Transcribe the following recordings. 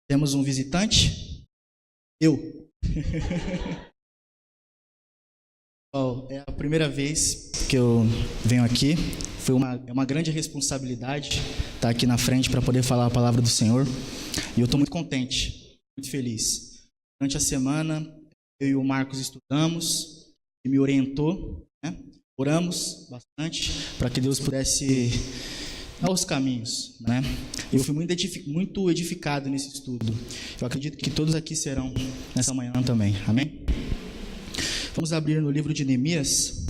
Temos um visitante? Eu. É a primeira vez que eu venho aqui. É uma grande responsabilidade estar aqui na frente para poder falar a palavra do Senhor. E eu estou muito contente, muito feliz. Durante a semana, eu e o Marcos estudamos e me orientou, né? Oramos bastante para que Deus pudesse dar os caminhos, né? Eu fui muito edificado nesse estudo. Eu acredito que todos aqui serão nessa manhã também. Amém? Vamos abrir no livro de Neemias.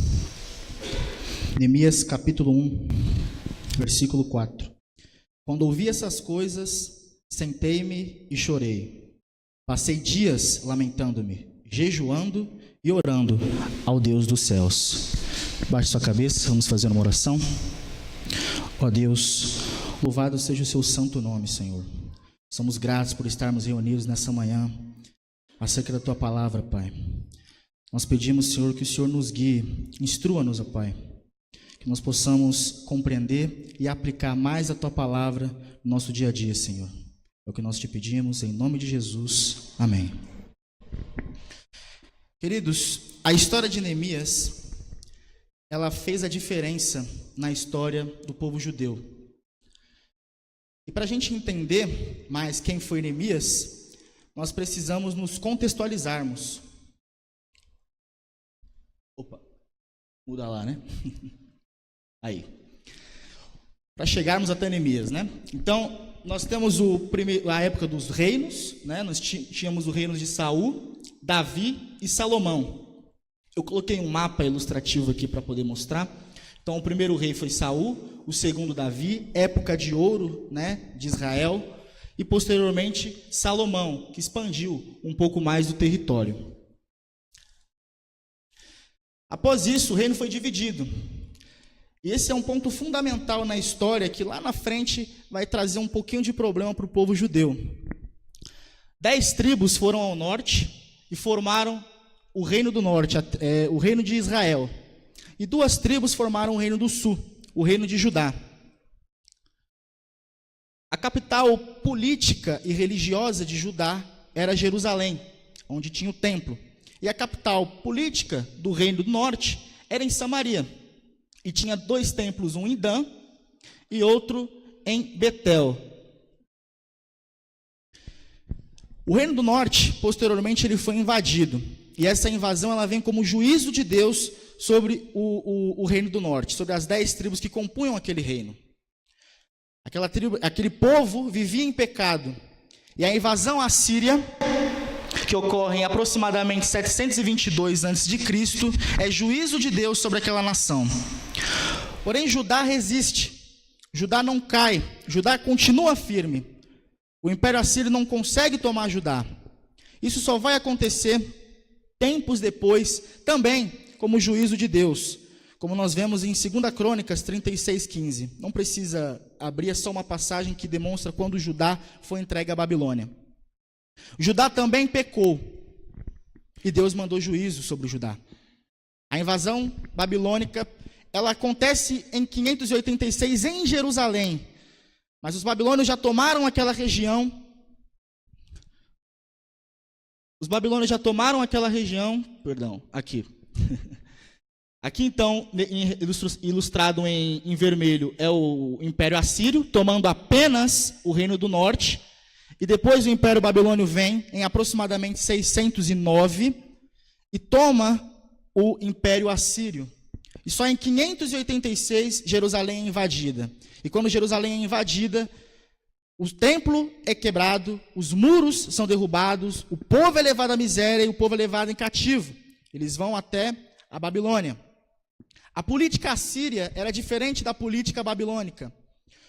Neemias capítulo 1, versículo 4. Quando ouvi essas coisas, sentei-me e chorei. Passei dias lamentando-me, jejuando e orando ao Deus dos céus. Baixe sua cabeça, vamos fazer uma oração. Ó Deus, louvado seja o seu santo nome, Senhor. Somos gratos por estarmos reunidos nessa manhã, acerca da tua palavra, Pai. Nós pedimos, Senhor, que o Senhor nos guie, instrua-nos, ó Pai, que nós possamos compreender e aplicar mais a tua palavra no nosso dia a dia, Senhor. É o que nós te pedimos, em nome de Jesus. Amém. Queridos, a história de Neemias, ela fez a diferença na história do povo judeu. E para a gente entender mais quem foi Neemias, nós precisamos nos contextualizarmos. Opa, muda lá, né? Aí. Para chegarmos até Neemias, né? Então, nós temos a época dos reinos, né? Nós tínhamos o reino de Saul, Davi e Salomão. Eu coloquei um mapa ilustrativo aqui para poder mostrar. Então, o primeiro rei foi Saul, o segundo Davi, época de ouro, né, de Israel, e posteriormente Salomão, que expandiu um pouco mais do território. Após isso, o reino foi dividido. E esse é um ponto fundamental na história que lá na frente vai trazer um pouquinho de problema para o povo judeu. 10 tribos foram ao norte e formaram o reino do norte, o reino de Israel. E 2 tribos formaram o reino do sul, o reino de Judá. A capital política e religiosa de Judá era Jerusalém, onde tinha o templo. E a capital política do reino do norte era em Samaria. E tinha 2 templos, um em Dan e outro em Betel. O reino do norte, posteriormente, ele foi invadido. E essa invasão ela vem como juízo de Deus sobre o reino do norte, sobre as 10 tribos que compunham aquele reino. Aquele povo vivia em pecado. E a invasão assíria, que ocorre em aproximadamente 722 a.C., é juízo de Deus sobre aquela nação. Porém, Judá resiste. Judá não cai. Judá continua firme. O Império Assírio não consegue tomar Judá. Isso só vai acontecer tempos depois, também como juízo de Deus, como nós vemos em 2 Crônicas 36:15. Não precisa abrir, é só uma passagem que demonstra quando Judá foi entregue à Babilônia. Judá também pecou, e Deus mandou juízo sobre o Judá. A invasão babilônica, ela acontece em 586 em Jerusalém, mas os babilônios já tomaram aquela região. Aqui. Aqui então, ilustrado em vermelho, é o Império Assírio, tomando apenas o Reino do Norte. E depois o Império Babilônio vem em aproximadamente 609 e toma o Império Assírio. E só em 586 Jerusalém é invadida. E quando Jerusalém é invadida, o templo é quebrado, os muros são derrubados, o povo é levado à miséria e o povo é levado em cativo. Eles vão até a Babilônia. A política assíria era diferente da política babilônica.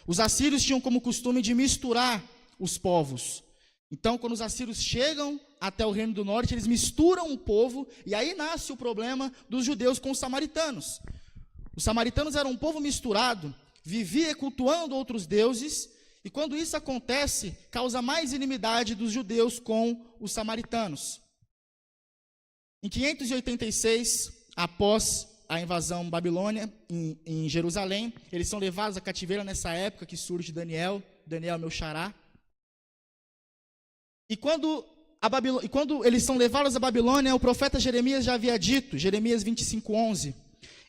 Os assírios tinham como costume de misturar os povos. Então, quando os assírios chegam até o reino do norte, eles misturam o povo, e aí nasce o problema dos judeus com os samaritanos. Os samaritanos eram um povo misturado, vivia cultuando outros deuses, e quando isso acontece, causa mais inimizade dos judeus com os samaritanos. Em 586, após a invasão babilônia em Jerusalém, eles são levados a cativeiro nessa época que surge Daniel, meu xará. E quando eles são levados à Babilônia, o profeta Jeremias já havia dito, Jeremias 25:11,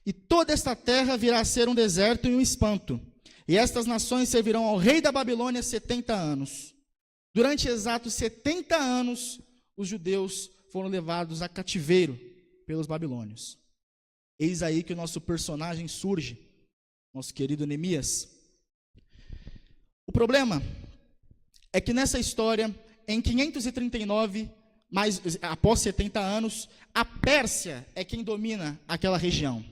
e toda esta terra virá a ser um deserto e um espanto, e estas nações servirão ao rei da Babilônia 70 anos. Durante exatos 70 anos, os judeus foram levados a cativeiro pelos babilônios. Eis aí que o nosso personagem surge, nosso querido Neemias. O problema é que nessa história, em 539, após 70 anos, a Pérsia é quem domina aquela região.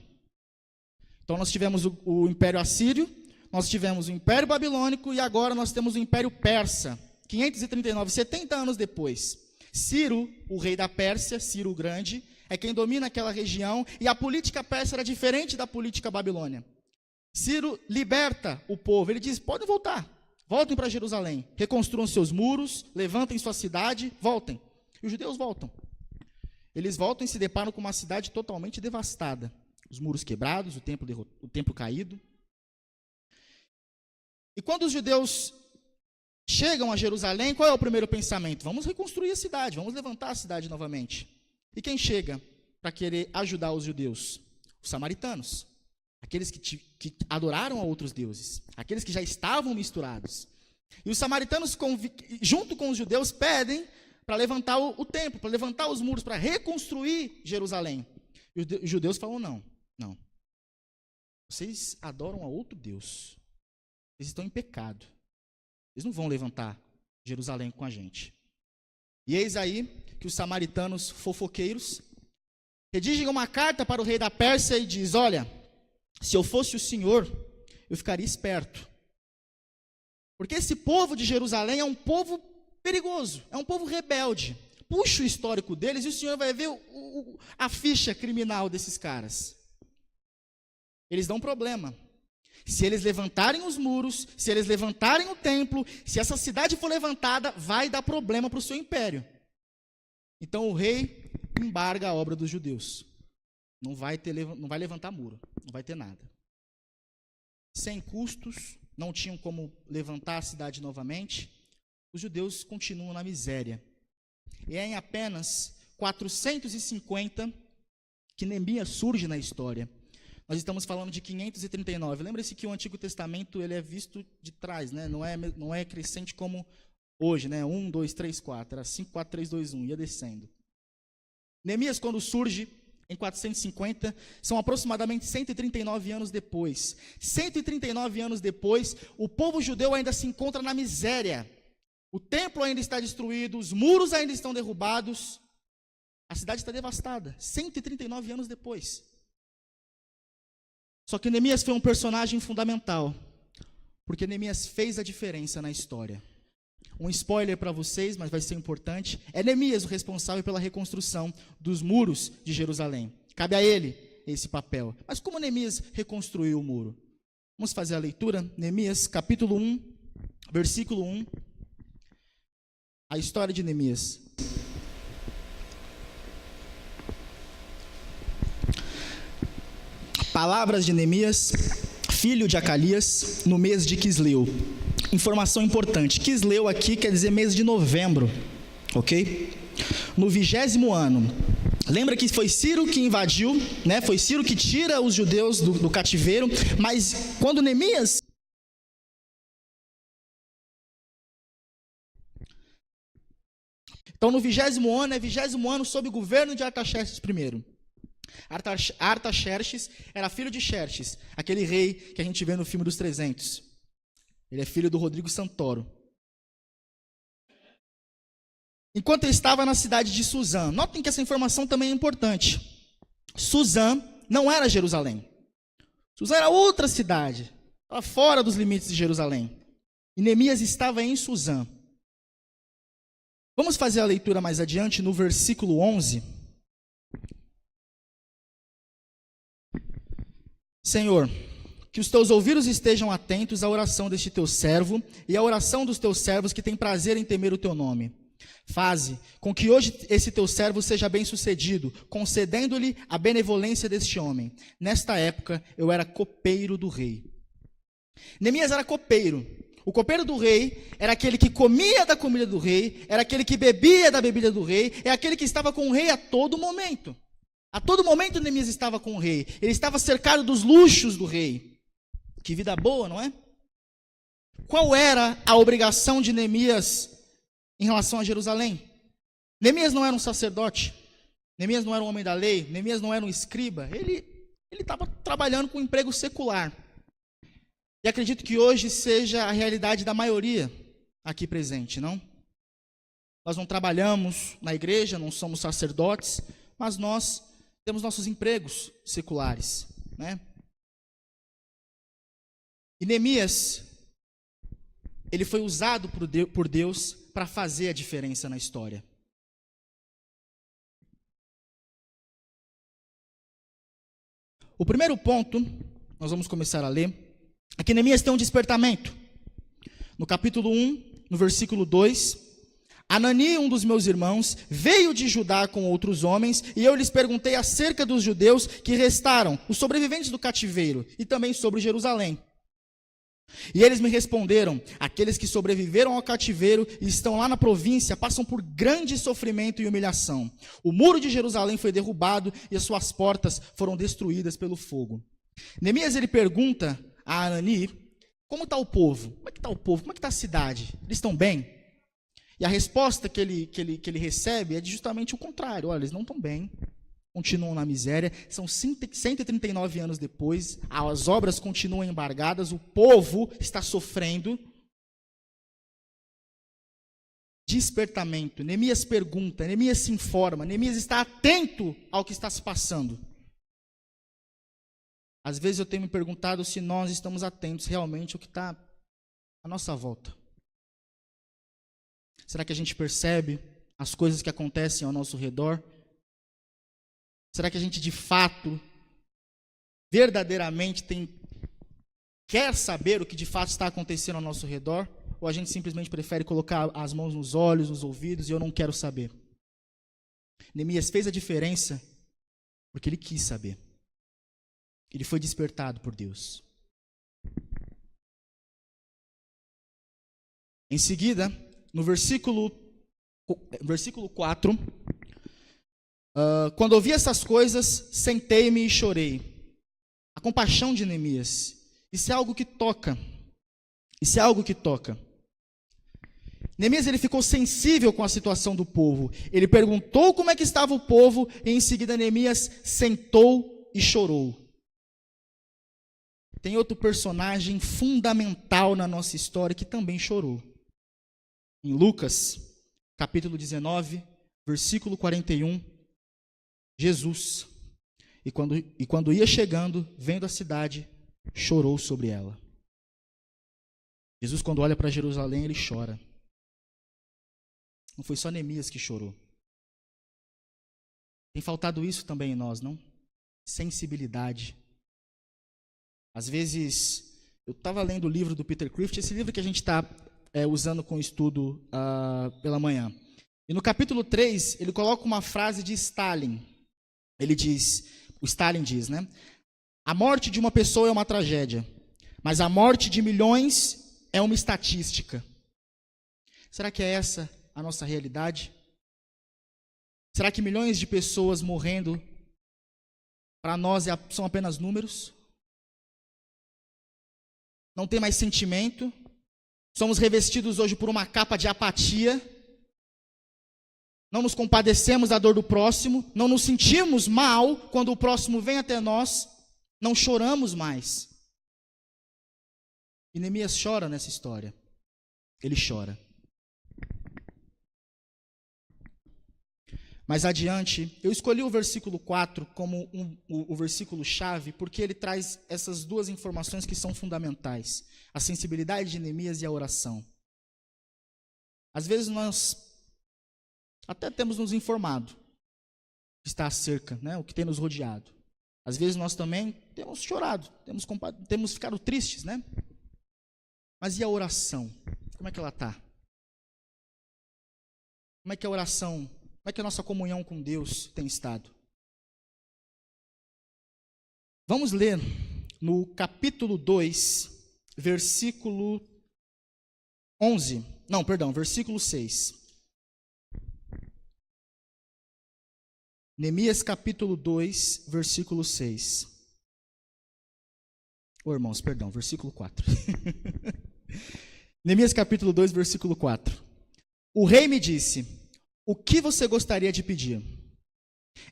Então nós tivemos o Império Assírio, nós tivemos o Império Babilônico e agora nós temos o Império Persa. 539, 70 anos depois. Ciro, o rei da Pérsia, Ciro o Grande, é quem domina aquela região, e a política persa era diferente da política babilônia. Ciro liberta o povo, ele diz, podem voltar, voltem para Jerusalém, reconstruam seus muros, levantem sua cidade, voltem. E os judeus voltam. Eles voltam e se deparam com uma cidade totalmente devastada. Os muros quebrados, o templo caído. E quando os judeus chegam a Jerusalém, qual é o primeiro pensamento? Vamos reconstruir a cidade, vamos levantar a cidade novamente. E quem chega para querer ajudar os judeus? Os samaritanos. Aqueles que adoraram a outros deuses. Aqueles que já estavam misturados. E os samaritanos, junto com os judeus, pedem para levantar o templo, para levantar os muros, para reconstruir Jerusalém. E os judeus falam, não. Vocês adoram a outro Deus. Vocês estão em pecado. Eles não vão levantar Jerusalém com a gente. E eis aí que os samaritanos fofoqueiros redigem uma carta para o rei da Pérsia e diz, olha, se eu fosse o senhor, eu ficaria esperto. Porque esse povo de Jerusalém é um povo perigoso, é um povo rebelde. Puxa o histórico deles e o senhor vai ver a ficha criminal desses caras. Eles dão problema. Se eles levantarem os muros, se eles levantarem o templo, se essa cidade for levantada, vai dar problema para o seu império. Então o rei embarga a obra dos judeus. Não vai levantar muro, não vai ter nada. Sem custos, não tinham como levantar a cidade novamente. Os judeus continuam na miséria. E é em apenas 450 que Neemias surge na história. Nós estamos falando de 539. Lembre-se que o Antigo Testamento ele é visto de trás, né? Não é crescente como hoje, né? 1, 2, 3, 4. Era 5, 4, 3, 2, 1. Ia descendo. Neemias, quando surge em 450, são aproximadamente 139 anos depois. 139 anos depois, o povo judeu ainda se encontra na miséria. O templo ainda está destruído, os muros ainda estão derrubados. A cidade está devastada. 139 anos depois. Só que Neemias foi um personagem fundamental, porque Neemias fez a diferença na história. Um spoiler para vocês, mas vai ser importante. É Neemias o responsável pela reconstrução dos muros de Jerusalém. Cabe a ele esse papel. Mas como Neemias reconstruiu o muro? Vamos fazer a leitura? Neemias, capítulo 1, versículo 1. A história de Neemias. Palavras de Neemias, filho de Acalias, no mês de Quisleu. Informação importante, Quisleu aqui quer dizer mês de novembro, ok? No 20º ano. Lembra que foi Ciro que invadiu, né? Foi Ciro que tira os judeus do cativeiro, mas quando Neemias... Então no 20º ano, é 20º ano sob o governo de Artaxerxes I. Artaxerxes era filho de Xerxes, aquele rei que a gente vê no filme dos 300. Ele é filho do Rodrigo Santoro. Enquanto ele estava na cidade de Suzã, notem que essa informação também é importante. Suzã não era Jerusalém. Suzã era outra cidade, estava fora dos limites de Jerusalém. E Neemias estava em Suzã. Vamos fazer a leitura mais adiante no versículo 11. Senhor, que os teus ouvidos estejam atentos à oração deste teu servo e à oração dos teus servos que têm prazer em temer o teu nome. Faze com que hoje esse teu servo seja bem-sucedido, concedendo-lhe a benevolência deste homem. Nesta época, eu era copeiro do rei. Neemias era copeiro. O copeiro do rei era aquele que comia da comida do rei, era aquele que bebia da bebida do rei, é aquele que estava com o rei a todo momento. A todo momento Neemias estava com o rei. Ele estava cercado dos luxos do rei. Que vida boa, não é? Qual era a obrigação de Neemias em relação a Jerusalém? Neemias não era um sacerdote. Neemias não era um homem da lei. Neemias não era um escriba. Ele estava trabalhando com um emprego secular. E acredito que hoje seja a realidade da maioria aqui presente, não? Nós não trabalhamos na igreja, não somos sacerdotes, mas nós temos nossos empregos seculares, né? E Neemias, ele foi usado por Deus para fazer a diferença na história. O primeiro ponto, nós vamos começar a ler, é que Neemias tem um despertamento. No capítulo 1, no versículo 2, Anani, um dos meus irmãos, veio de Judá com outros homens, e eu lhes perguntei acerca dos judeus que restaram, os sobreviventes do cativeiro, e também sobre Jerusalém. E eles me responderam: aqueles que sobreviveram ao cativeiro e estão lá na província passam por grande sofrimento e humilhação. O muro de Jerusalém foi derrubado e as suas portas foram destruídas pelo fogo. Neemias, ele pergunta a Anani: como está o povo? Como é que está o povo? Como é que está a cidade? Eles estão bem? E a resposta que ele recebe é justamente o contrário. Olha, eles não estão bem, continuam na miséria, são 139 anos depois, as obras continuam embargadas, o povo está sofrendo. Despertamento. Neemias pergunta, Neemias se informa, Neemias está atento ao que está se passando. Às vezes eu tenho me perguntado se nós estamos atentos realmente ao que está à nossa volta. Será que a gente percebe as coisas que acontecem ao nosso redor? Será que a gente de fato, verdadeiramente quer saber o que de fato está acontecendo ao nosso redor? Ou a gente simplesmente prefere colocar as mãos nos olhos, nos ouvidos e eu não quero saber? Neemias fez a diferença porque ele quis saber. Ele foi despertado por Deus. Em seguida, no versículo 4, quando ouvi essas coisas, sentei-me e chorei. A compaixão de Neemias. Isso é algo que toca. Isso é algo que toca. Neemias, ele ficou sensível com a situação do povo. Ele perguntou como é que estava o povo e em seguida Neemias sentou e chorou. Tem outro personagem fundamental na nossa história que também chorou. Em Lucas, capítulo 19, versículo 41, Jesus, e quando ia chegando, vendo a cidade, chorou sobre ela. Jesus, quando olha para Jerusalém, ele chora. Não foi só Neemias que chorou. Tem faltado isso também em nós, não? Sensibilidade. Às vezes, eu estava lendo o livro do Peter Crift, esse livro que a gente está usando com estudo pela manhã. E no capítulo 3, ele coloca uma frase de Stalin. O Stalin diz, né? A morte de uma pessoa é uma tragédia, mas a morte de milhões é uma estatística. Será que é essa a nossa realidade? Será que milhões de pessoas morrendo para nós são apenas números? Não tem mais sentimento? Somos revestidos hoje por uma capa de apatia? Não nos compadecemos da dor do próximo? Não nos sentimos mal quando o próximo vem até nós? Não choramos mais? E Neemias chora nessa história. Ele chora. Mais adiante, eu escolhi o versículo 4 como o versículo chave, porque ele traz essas duas informações que são fundamentais. A sensibilidade de Neemias e a oração. Às vezes nós até temos nos informado o que está acerca, né, o que tem nos rodeado. Às vezes nós também temos chorado, temos ficado tristes, né? Mas e a oração? Como é que ela está? Como é que a oração... Como é que a nossa comunhão com Deus tem estado? Vamos ler no capítulo 2, versículo versículo 6. Neemias capítulo 2, versículo 6. Versículo 4. Neemias capítulo 2, versículo 4. O rei me disse: o que você gostaria de pedir?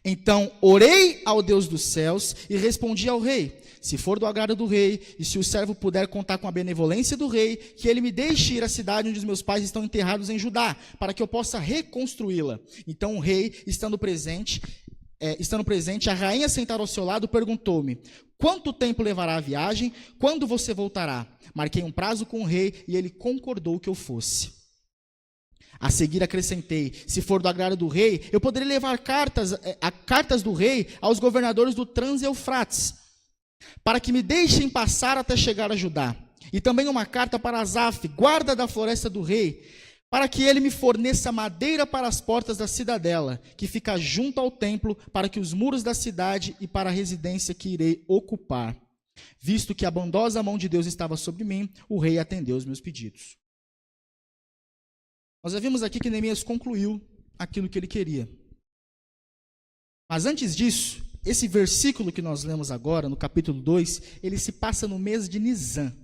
Então orei ao Deus dos céus e respondi ao rei: se for do agrado do rei, e se o servo puder contar com a benevolência do rei, que ele me deixe ir à cidade onde os meus pais estão enterrados em Judá, para que eu possa reconstruí-la. Então o rei, estando presente, a rainha sentada ao seu lado perguntou-me: quanto tempo levará a viagem? Quando você voltará? Marquei um prazo com o rei e ele concordou que eu fosse. A seguir acrescentei: se for do agrado do rei, eu poderei levar cartas do rei aos governadores do Trans-Eufrates, para que me deixem passar até chegar a Judá. E também uma carta para Asaf, guarda da floresta do rei, para que ele me forneça madeira para as portas da cidadela, que fica junto ao templo, para que os muros da cidade e para a residência que irei ocupar. Visto que a bondosa mão de Deus estava sobre mim, o rei atendeu os meus pedidos. Nós já vimos aqui que Neemias concluiu aquilo que ele queria. Mas antes disso, esse versículo que nós lemos agora, no capítulo 2, ele se passa no mês de Nisan.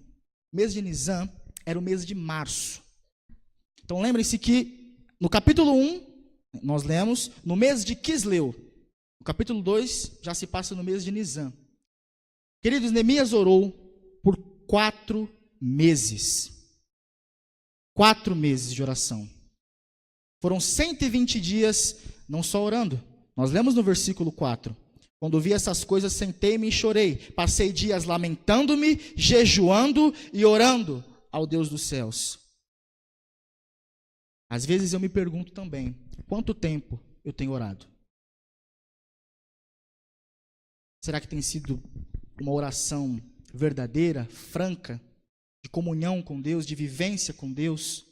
O mês de Nisan era o mês de março. Então lembrem-se que no capítulo 1, nós lemos no mês de Quisleu. No capítulo 2, já se passa no mês de Nisan. Queridos, Neemias orou por 4 meses. 4 meses de oração. Foram 120 dias, não só orando. Nós lemos no versículo 4. Quando vi essas coisas, sentei-me e chorei. Passei dias lamentando-me, jejuando e orando ao Deus dos céus. Às vezes eu me pergunto também, quanto tempo eu tenho orado? Será que tem sido uma oração verdadeira, franca, de comunhão com Deus, de vivência com Deus?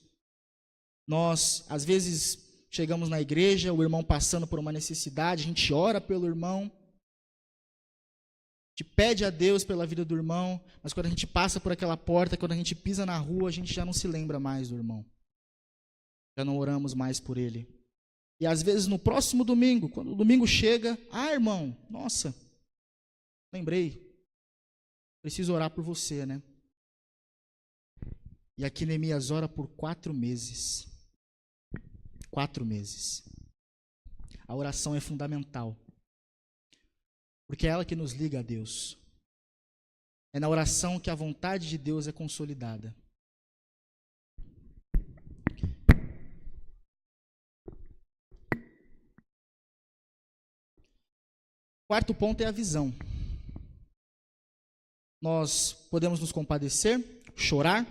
Nós, às vezes, chegamos na igreja, o irmão passando por uma necessidade, a gente ora pelo irmão, a gente pede a Deus pela vida do irmão, mas quando a gente passa por aquela porta, quando a gente pisa na rua, a gente já não se lembra mais do irmão. Já não oramos mais por ele. E às vezes no próximo domingo, quando o domingo chega, irmão, nossa, lembrei, preciso orar por você, né? E aqui Neemias ora por 4 meses. 4 meses. A oração é fundamental. Porque é ela que nos liga a Deus. É na oração que a vontade de Deus é consolidada. Quarto ponto é a visão. Nós podemos nos compadecer, chorar.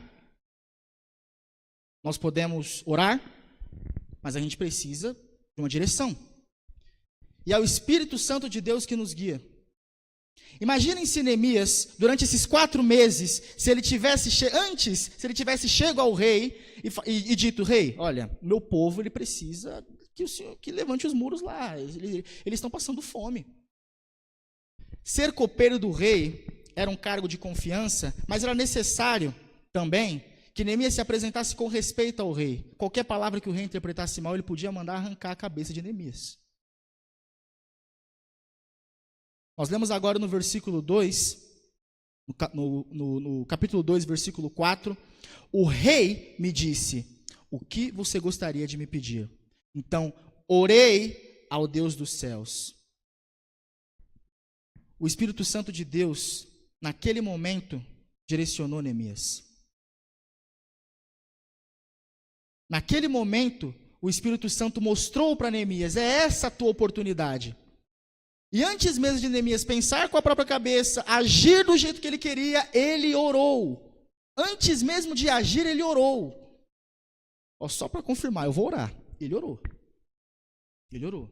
Nós podemos orar, mas a gente precisa de uma direção. E é o Espírito Santo de Deus que nos guia. Imaginem se Neemias, durante esses 4 meses, se ele tivesse chego ao rei e dito: rei, olha, meu povo ele precisa que o senhor que levante os muros lá, eles estão passando fome. Ser copeiro do rei era um cargo de confiança, mas era necessário também que Neemias se apresentasse com respeito ao rei. Qualquer palavra que o rei interpretasse mal, ele podia mandar arrancar a cabeça de Neemias. Nós lemos agora no versículo 2, no capítulo 2, versículo 4, o rei me disse: o que você gostaria de me pedir? Então, orei ao Deus dos céus. O Espírito Santo de Deus, naquele momento, direcionou Neemias. Naquele momento, o Espírito Santo mostrou para Neemias: é essa a tua oportunidade. E antes mesmo de Neemias pensar com a própria cabeça, agir do jeito que ele queria, ele orou. Antes mesmo de agir, ele orou. Só para confirmar, eu vou orar. Ele orou. Ele orou.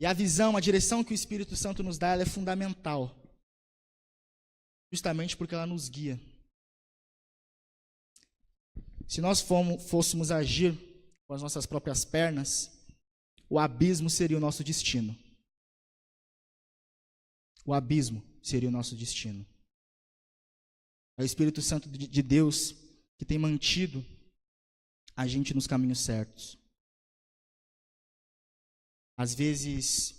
E a visão, a direção que o Espírito Santo nos dá, ela é fundamental. Justamente porque ela nos guia. Se nós fôssemos agir com as nossas próprias pernas, o abismo seria o nosso destino. O abismo seria o nosso destino. É o Espírito Santo de Deus que tem mantido a gente nos caminhos certos. Às vezes,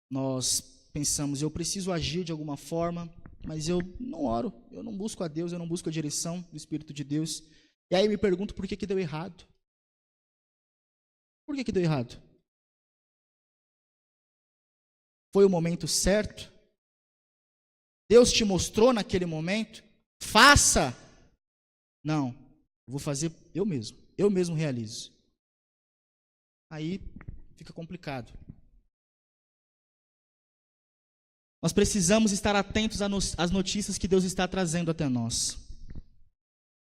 nós pensamos, eu preciso agir de alguma forma, mas eu não oro, eu não busco a Deus, eu não busco a direção do Espírito de Deus. E aí me pergunto por que deu errado. Por que deu errado? Foi o momento certo? Deus te mostrou naquele momento? Faça! Não, eu vou fazer eu mesmo realizo. Aí fica complicado. Nós precisamos estar atentos às notícias que Deus está trazendo até nós.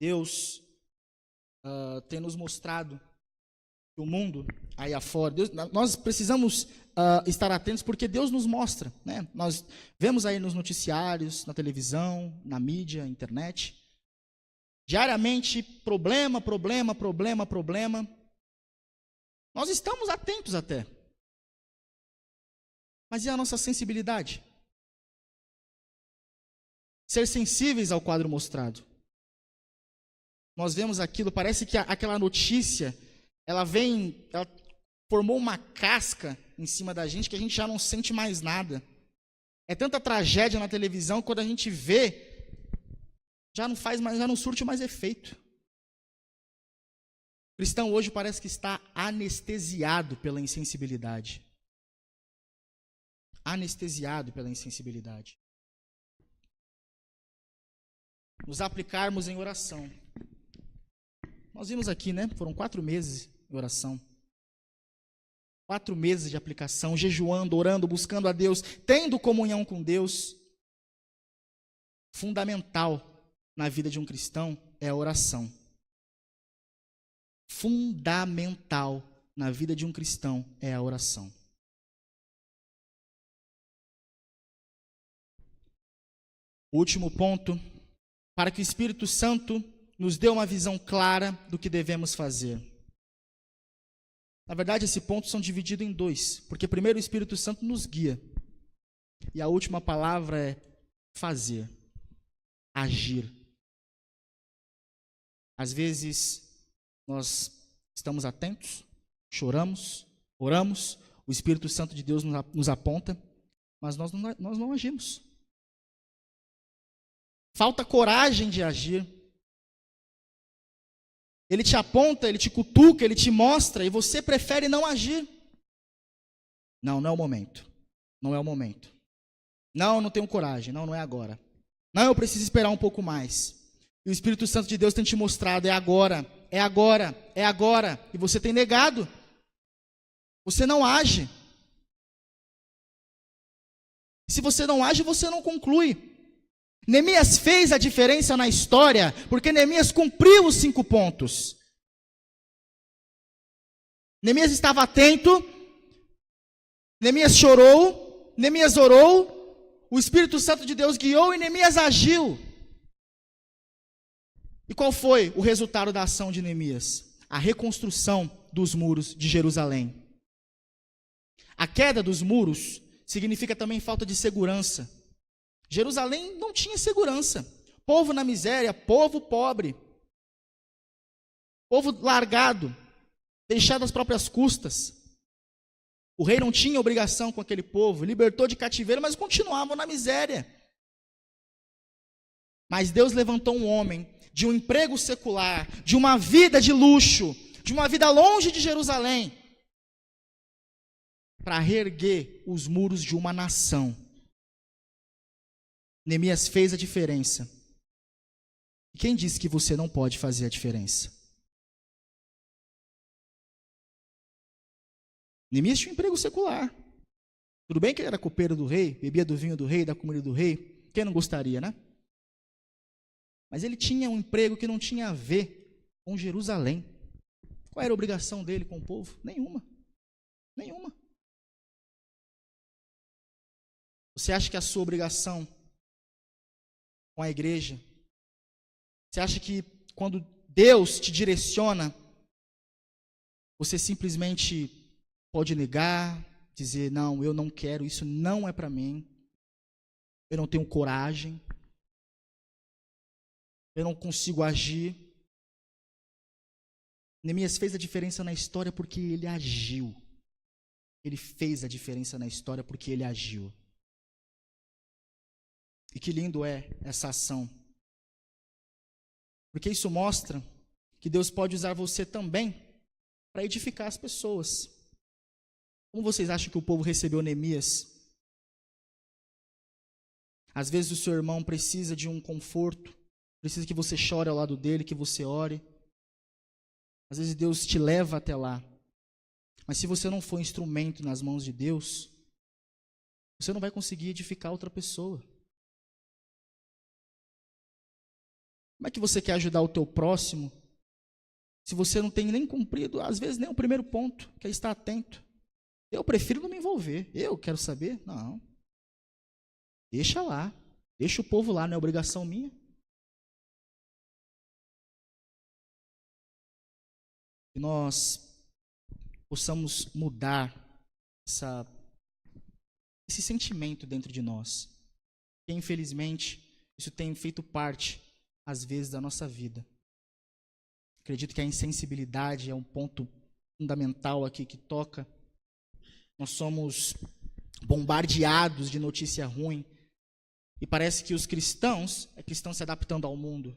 Deus tem nos mostrado que o mundo aí afora, nós precisamos estar atentos porque Deus nos mostra, né? Nós vemos aí nos noticiários, na televisão, na mídia, internet, diariamente problema. Nós estamos atentos até. Mas e a nossa sensibilidade? Ser sensíveis ao quadro mostrado. Nós vemos aquilo, parece que aquela notícia, ela formou uma casca em cima da gente que a gente já não sente mais nada. É tanta tragédia na televisão que quando a gente vê, já não surte mais efeito. O cristão hoje parece que está anestesiado pela insensibilidade. Anestesiado pela insensibilidade. Nos aplicarmos em oração. Nós vimos aqui, né? Foram 4 meses de oração. 4 meses de aplicação, jejuando, orando, buscando a Deus, tendo comunhão com Deus. Fundamental na vida de um cristão é a oração. Fundamental na vida de um cristão é a oração. O último ponto, para que o Espírito Santo nos dê uma visão clara do que devemos fazer. Na verdade, esse ponto são divididos em 2, porque primeiro o Espírito Santo nos guia, e a última palavra é fazer, agir. Às vezes, nós estamos atentos, choramos, oramos, o Espírito Santo de Deus nos aponta, mas nós não agimos. Falta coragem de agir. Ele te aponta, ele te cutuca, ele te mostra, e você prefere não agir. Não é o momento. Não é o momento. Não tenho coragem. Não é agora. Não, eu preciso esperar um pouco mais. E o Espírito Santo de Deus tem te mostrado, é agora, é agora, é agora. E você tem negado. Você não age. Se você não age, você não conclui. Neemias fez a diferença na história, porque Neemias cumpriu os 5 pontos. Neemias estava atento, Neemias chorou, Neemias orou, o Espírito Santo de Deus guiou e Neemias agiu. E qual foi o resultado da ação de Neemias? A reconstrução dos muros de Jerusalém. A queda dos muros significa também falta de segurança. Jerusalém não tinha segurança. Povo na miséria, povo pobre. Povo largado, deixado às próprias custas. O rei não tinha obrigação com aquele povo, libertou de cativeiro, mas continuavam na miséria. Mas Deus levantou um homem de um emprego secular, de uma vida de luxo, de uma vida longe de Jerusalém, para reerguer os muros de uma nação. Neemias fez a diferença. E quem disse que você não pode fazer a diferença? Neemias tinha um emprego secular. Tudo bem que ele era copeiro do rei, bebia do vinho do rei, da comida do rei. Quem não gostaria, né? Mas ele tinha um emprego que não tinha a ver com Jerusalém. Qual era a obrigação dele com o povo? Nenhuma. Nenhuma. Você acha que a sua obrigação com a igreja, você acha que quando Deus te direciona, você simplesmente pode negar, dizer, não, eu não quero, isso não é para mim, eu não tenho coragem? eu não consigo agir. Neemias fez a diferença na história porque ele agiu. Ele fez a diferença na história porque ele agiu. E que lindo é essa ação. Porque isso mostra que Deus pode usar você também para edificar as pessoas. Como vocês acham que o povo recebeu Neemias? Às vezes o seu irmão precisa de um conforto, precisa que você chore ao lado dele, que você ore. Às vezes Deus te leva até lá. Mas se você não for instrumento nas mãos de Deus, você não vai conseguir edificar outra pessoa. Como é que você quer ajudar o teu próximo se você não tem nem cumprido, às vezes, nem o primeiro ponto, que é estar atento? Eu prefiro não me envolver. Eu quero saber? Não. Deixa lá. Deixa o povo lá, não é obrigação minha. Que nós possamos mudar esse sentimento dentro de nós. Que, infelizmente, isso tem feito parte, às vezes, da nossa vida. Acredito que a insensibilidade é um ponto fundamental aqui que toca. Nós somos bombardeados de notícia ruim e parece que os cristãos estão se adaptando ao mundo.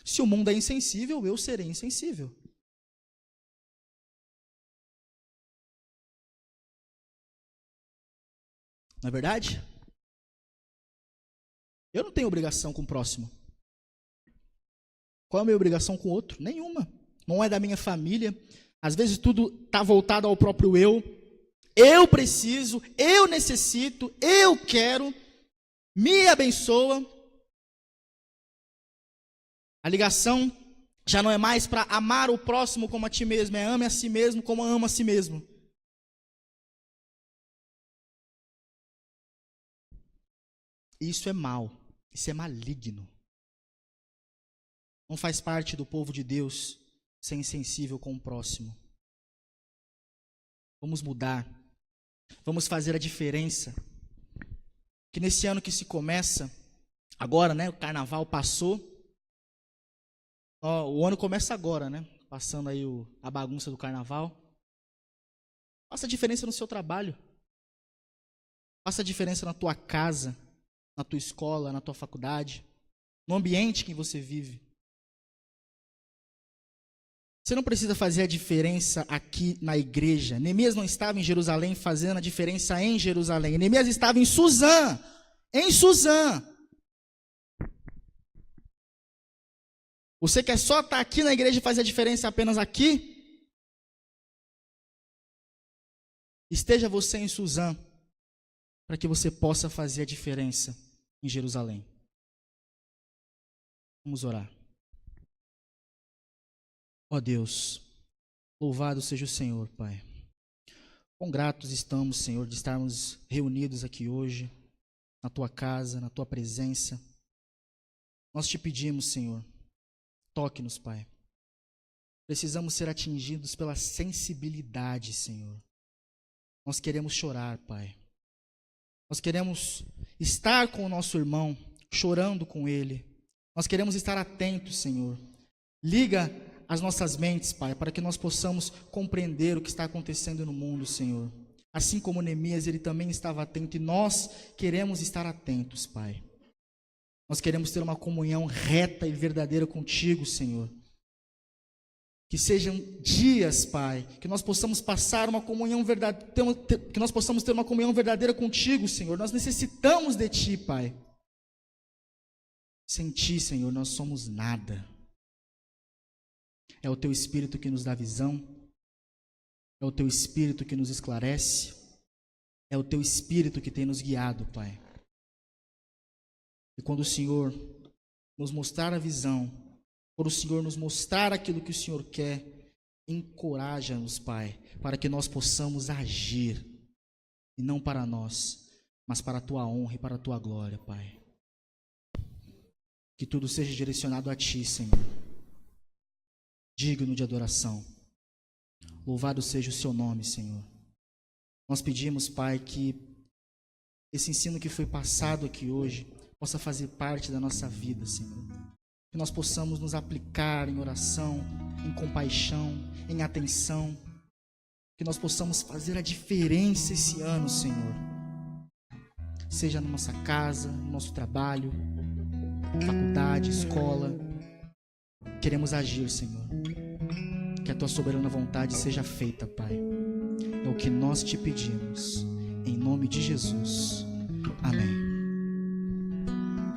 Se o mundo é insensível, eu serei insensível. Não é verdade? Eu não tenho obrigação com o próximo. Qual é a minha obrigação com o outro? Nenhuma. Não é da minha família. Às vezes tudo está voltado ao próprio eu. Eu preciso, eu necessito, eu quero. Me abençoa. A ligação já não é mais para amar o próximo como a ti mesmo, é ame a si mesmo como ama a si mesmo. Isso é mal, isso é maligno. Não faz parte do povo de Deus ser insensível com o próximo. Vamos mudar, vamos fazer a diferença. Que nesse ano que se começa, agora, né, o carnaval passou, o ano começa agora, né, passando aí a bagunça do carnaval. Faça a diferença no seu trabalho, faça a diferença na tua casa, na tua escola, na tua faculdade, no ambiente que você vive. Você não precisa fazer a diferença aqui na igreja. Neemias não estava em Jerusalém fazendo a diferença em Jerusalém. Neemias estava em Suzã. Em Suzã. Você quer só estar aqui na igreja e fazer a diferença apenas aqui? Esteja você em Suzã, para que você possa fazer a diferença em Jerusalém. Vamos orar. Ó Deus, louvado seja o Senhor, Pai. Quão gratos estamos, Senhor, de estarmos reunidos aqui hoje, na Tua casa, na Tua presença. Nós te pedimos, Senhor, toque-nos, Pai. Precisamos ser atingidos pela sensibilidade, Senhor. Nós queremos chorar, Pai. Nós queremos estar com o nosso irmão, chorando com ele. Nós queremos estar atentos, Senhor. Liga as nossas mentes, Pai, para que nós possamos compreender o que está acontecendo no mundo, Senhor. Assim como Neemias, ele também estava atento, e nós queremos estar atentos, Pai. Nós queremos ter uma comunhão reta e verdadeira contigo, Senhor. Que sejam dias, Pai, que nós possamos passar uma comunhão verdadeira, que nós possamos ter uma comunhão verdadeira contigo, Senhor. Nós necessitamos de Ti, Pai. Sem Ti, Senhor, nós somos nada. É o Teu Espírito que nos dá visão, é o Teu Espírito que nos esclarece, é o Teu Espírito que tem nos guiado, Pai. E quando o Senhor nos mostrar a visão, quando o Senhor nos mostrar aquilo que o Senhor quer, encoraja-nos, Pai, para que nós possamos agir, e não para nós, mas para a Tua honra e para a Tua glória, Pai. Que tudo seja direcionado a Ti, Senhor. Digno de adoração. Louvado seja o Seu nome, Senhor. Nós pedimos, Pai, que esse ensino que foi passado aqui hoje possa fazer parte da nossa vida, Senhor. Que nós possamos nos aplicar em oração, em compaixão, em atenção. Que nós possamos fazer a diferença esse ano, Senhor. Seja na nossa casa, no nosso trabalho, faculdade, escola. Queremos agir, Senhor. Que a tua soberana vontade seja feita, Pai. É o que nós te pedimos. Em nome de Jesus. Amém.